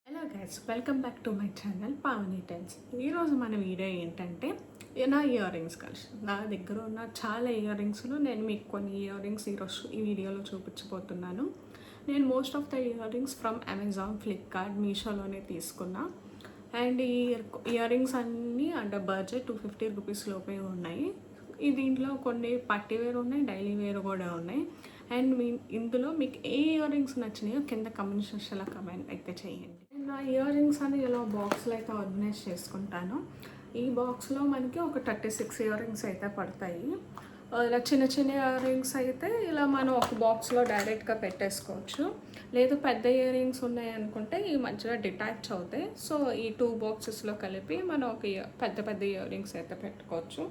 Hello guys, welcome back to my channel Pavani tells. ఈరోజు మన video ఏంటంటే నా ఇయర్ రింగ్స్ కలెక్షన్. నా దగ్గర ఉన్న చాలా ఇయర్ రింగ్స్లో నేను మీకు కొన్ని ఇయర్ రింగ్స్ ఈరోజు ఈ వీడియోలో చూపించబోతున్నాను. నేను most of the earrings from Amazon, Flipkart, మీషోలోనే తీసుకున్నా. అండ్ ఈ ఇయర్ రింగ్స్ అన్నీ అండర్ బడ్జెట్ 250 రూపీస్ లోపే ఉన్నాయి. ఈ దీంట్లో కొన్ని పార్టీ వేర్ ఉన్నాయి, డైలీ వేర్ కూడా ఉన్నాయి. అండ్ ఇందులో మీకు ఏ ఇయర్ రింగ్స్ నచ్చినాయో కింద కమెంట్ సెక్షన్లో కమెంట్ అయితే చేయండి. నా ఇయర్ రింగ్స్ అని ఇలా బాక్స్లో అయితే ఆర్గనైజ్ చేసుకుంటాను. ఈ బాక్స్లో మనకి ఒక 36 ఇయర్ రింగ్స్ అయితే పడతాయి. ఇలా చిన్న చిన్న ఇయర్ రింగ్స్ అయితే ఇలా మనం ఒక బాక్స్లో డైరెక్ట్గా పెట్టేసుకోవచ్చు. లేదు పెద్ద ఇయర్ రింగ్స్ ఉన్నాయి అనుకుంటే ఈ మధ్యలో డిటాచ్ అవుతాయి. సో ఈ 2 బాక్సెస్లో కలిపి మనం ఒక పెద్ద పెద్ద ఇయర్ రింగ్స్ అయితే పెట్టుకోవచ్చు.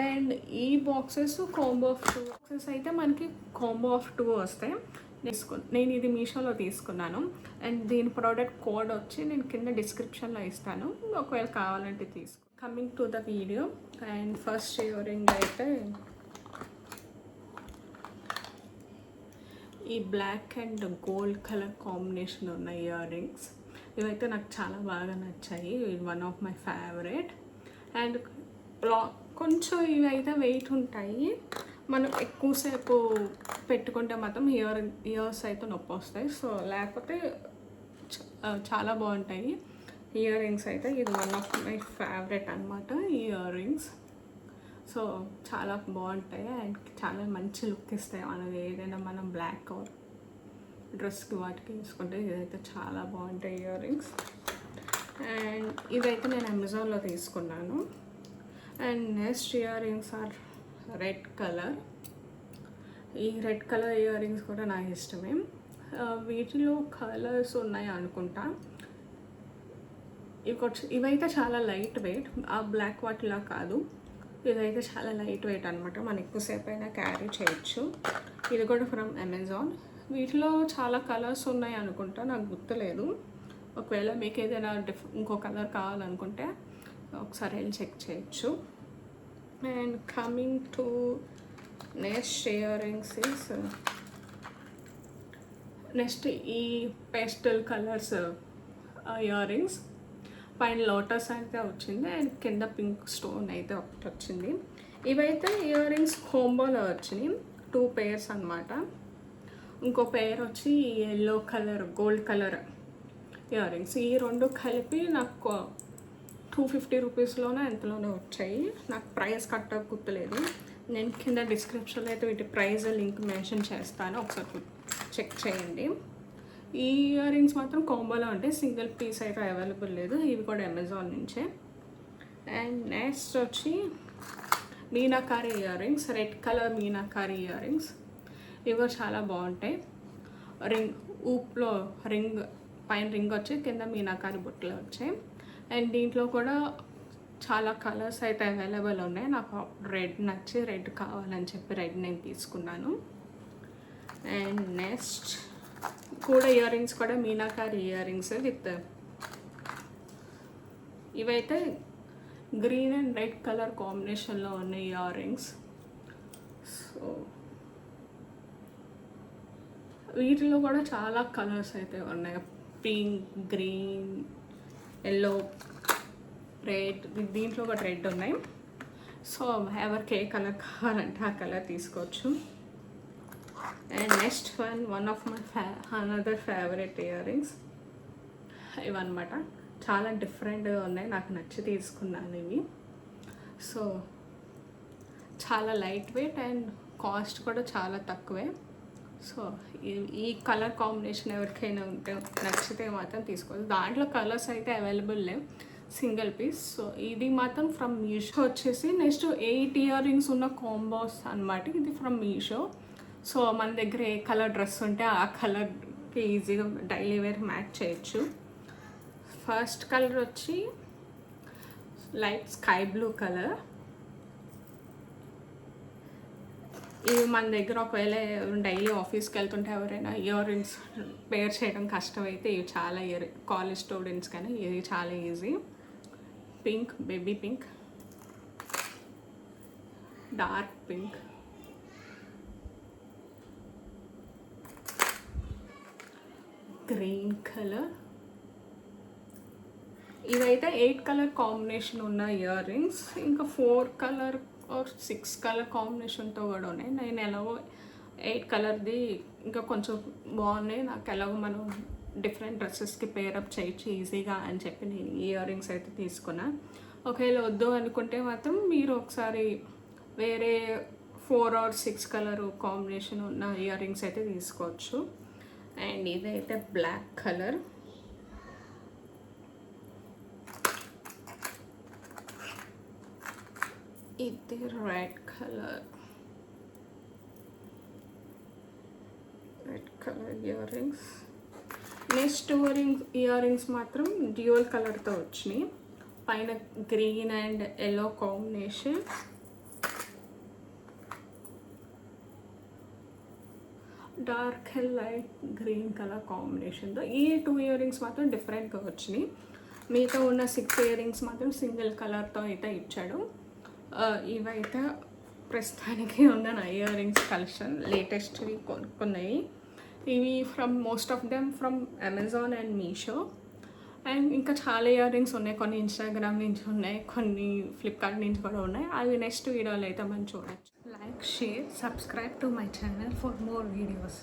అండ్ ఈ బాక్సెస్ కాంబో ఆఫ్ 2 బాక్సెస్ అయితే మనకి కాంబో ఆఫ్ 2 వస్తాయి. నేను ఇది మీషోలో తీసుకున్నాను. అండ్ దీని ప్రోడక్ట్ కోడ్ వచ్చి నేను కింద డిస్క్రిప్షన్లో ఇస్తాను, ఒకవేళ కావాలంటే తీసుకో. Coming to the video. And first earring అయితే ఈ black and gold colour combination ఉన్న ఇయర్ రింగ్స్. ఇవైతే నాకు చాలా బాగా నచ్చాయి. One of my favourite. And కొంచెం ఇవి అయితే వెయిట్ ఉంటాయి. మనం ఎక్కువసేపు పెట్టుకుంటే మాత్రం ఇయర్స్ అయితే నొప్పి వస్తాయి. సో లేకపోతే చాలా బాగుంటాయి ఇయర్ రింగ్స్ అయితే. ఇది వన్ ఆఫ్ మై ఫేవరెట్ అనమాట ఇయర్ రింగ్స్. సో చాలా బాగుంటాయి అండ్ చాలా మంచి లుక్ ఇస్తాయి. మనది ఏదైనా మనం బ్లాక్ డ్రెస్కి వాటికి వేసుకుంటే ఇదైతే చాలా బాగుంటాయి ఇయర్ రింగ్స్. అండ్ ఇదైతే నేను అమెజాన్లో తీసుకున్నాను. And next ear rings are red colour. ఈ రెడ్ కలర్ ఇయర్ రింగ్స్ కూడా నాకు ఇష్టమే. వీటిలో కలర్స్ ఉన్నాయి అనుకుంటా. ఇవైతే చాలా లైట్ వెయిట్, ఆ బ్లాక్ వాటిలా కాదు. ఇదైతే చాలా లైట్ వెయిట్ అనమాట, మనం ఎక్కువసేపు అయినా క్యారీ చేయొచ్చు. ఇది కూడా ఫ్రమ్ అమెజాన్. వీటిలో చాలా కలర్స్ ఉన్నాయి అనుకుంటా, నాకు గుర్తులేదు. ఒకవేళ మీకు ఏదైనా ఇంకో కలర్ కావాలనుకుంటే ఒకసారి వెళ్ళి చెక్ చేయొచ్చు. And coming to next ear rings is next ఈ పేస్టల్ కలర్స్ ఇయర్ రింగ్స్. పైన లోటస్ అయితే వచ్చింది అండ్ కింద పింక్ స్టోన్ అయితే ఒకటి వచ్చింది. ఇవైతే ఇయర్ రింగ్స్ కాంబోలో వచ్చినాయి, 2 pairs అనమాట. ఇంకో పేర్ వచ్చి yellow colour, gold colour ear rings. ఈ 2 కలిపి నాకు 250 రూపీస్లోనే ఎంతలోనే వచ్చాయి. నాకు ప్రైస్ కరెక్ట్గా గుర్తులేదు. నేను కింద డిస్క్రిప్షన్లో అయితే వీటి ప్రైస్ లింక్ మెన్షన్ చేస్తాను, ఒకసారి చెక్ చేయండి. ఈ ఇయర్ రింగ్స్ మాత్రం కాంబోలో ఉంటాయి, సింగిల్ పీస్ అయితే అవైలబుల్ లేదు. ఇవి కూడా అమెజాన్ నుంచే. అండ్ నెక్స్ట్ వచ్చి meenakari ear rings, red colour meenakari ear rings. ఇవి చాలా బాగుంటాయి. రింగ్ ఊప్లో రింగ్, పైన రింగ్ వచ్చి కింద మీనాకారి బుట్టలు వచ్చాయి. అండ్ దీంట్లో కూడా చాలా కలర్స్ అయితే అవైలబుల్ ఉన్నాయి. నాకు రెడ్ నచ్చి రెడ్ కావాలని చెప్పి రెడ్ నేను తీసుకున్నాను. అండ్ నెక్స్ట్ కూడా ఇయర్ రింగ్స్ కూడా మీనాకారి ఇయర్ రింగ్స్ విత్ ఇవైతే గ్రీన్ అండ్ రెడ్ కలర్ కాంబినేషన్లో ఉన్న ఇయర్ రింగ్స్. సో వీటిలో కూడా చాలా కలర్స్ అయితే ఉన్నాయి, పింక్, గ్రీన్, ఎల్లో, రెడ్. దీంట్లో కూడా రెడ్ ఉన్నాయి. సో ఎవరికి ఏ కలర్ కావాలంటే ఆ కలర్ తీసుకోవచ్చు. And next one of my another favourite ear rings ఇవన్నమాట. చాలా డిఫరెంట్గా ఉన్నాయి, నాకు నచ్చి తీసుకున్నాను ఇవి. సో చాలా లైట్ వెయిట్ అండ్ కాస్ట్ కూడా చాలా తక్కువే. సో ఈ కలర్ కాంబినేషన్ ఎవరికైనా ఉంటే నచ్చితే మాత్రం తీసుకోవచ్చు. దాంట్లో కలర్స్ అయితే అవైలబుల్ లేవు, సింగిల్ పీస్. సో ఇది మాత్రం ఫ్రమ్ మీషో వచ్చేసి. నెక్స్ట్ 8 ఇయర్ రింగ్స్ ఉన్న కాంబోస్ అనమాట. ఇది ఫ్రమ్ మీషో. సో మన దగ్గర ఏ కలర్ డ్రెస్ ఉంటే ఆ కలర్కి ఈజీగా డైలీ వేర్ మ్యాచ్ చేయొచ్చు. ఫస్ట్ కలర్ వచ్చి లైట్ స్కై బ్లూ కలర్. ఇవి మన దగ్గర ఒకవేళ డైలీ ఆఫీస్కి వెళ్తుంటే ఎవరైనా ఇయర్ రింగ్స్ పేర్ చేయడం కష్టమైతే ఇవి చాలా కాలేజ్ స్టూడెంట్స్ కానీ ఇది చాలా easy. Pink, baby pink, dark pink, green colour. ఇవైతే 8 కలర్ కాంబినేషన్ ఉన్న ఇయర్ రింగ్స్. ఇంకా 4 కలర్ ఆర్ 6 కలర్ కాంబినేషన్తో కూడా ఉన్నాయి. నేను ఎలాగో 8 కలర్ది ఇంకా కొంచెం బాగున్నాయి, నాకు ఎలాగో మనం డిఫరెంట్ డ్రెస్సెస్కి పేరప్ చేయొచ్చు ఈజీగా అని చెప్పి నేను ఇయర్ రింగ్స్ అయితే తీసుకున్నా. ఒకవేళ వద్దు అనుకుంటే మాత్రం మీరు ఒకసారి వేరే 4 ఆర్ 6 కలర్ కాంబినేషన్ ఉన్న ఇయర్ రింగ్స్ అయితే తీసుకోవచ్చు. అండ్ ఇదైతే బ్లాక్ కలర్. ఇది red colour ear rings. Next ear rings మాత్రం డ్యూయల్ కలర్తో వచ్చినాయి. పైన green and yellow combination, dark and light green colour కాంబినేషన్తో. ఈ 2 ఇయర్ రింగ్స్ మాత్రం డిఫరెంట్గా వచ్చినాయి. మిగతా ఉన్న 6 ఇయర్ రింగ్స్ మాత్రం సింగిల్ కలర్తో అయితే ఇచ్చాడు. ఇవైతే ప్రస్తుతానికి ఉన్న నా ఇయర్ రింగ్స్ కలెక్షన్ లేటెస్ట్వి కొనుక్కున్నాయి. ఇవి most of them from Amazon and Meesho. And ఇంకా చాలా ఇయర్ రింగ్స్ ఉన్నాయి, కొన్ని ఇన్స్టాగ్రామ్ నుంచి ఉన్నాయి, కొన్ని ఫ్లిప్కార్ట్ నుంచి కూడా ఉన్నాయి. అవి నెక్స్ట్ వీడియోలో అయితే మనం చూడొచ్చు. Like, share, subscribe to my channel for more videos.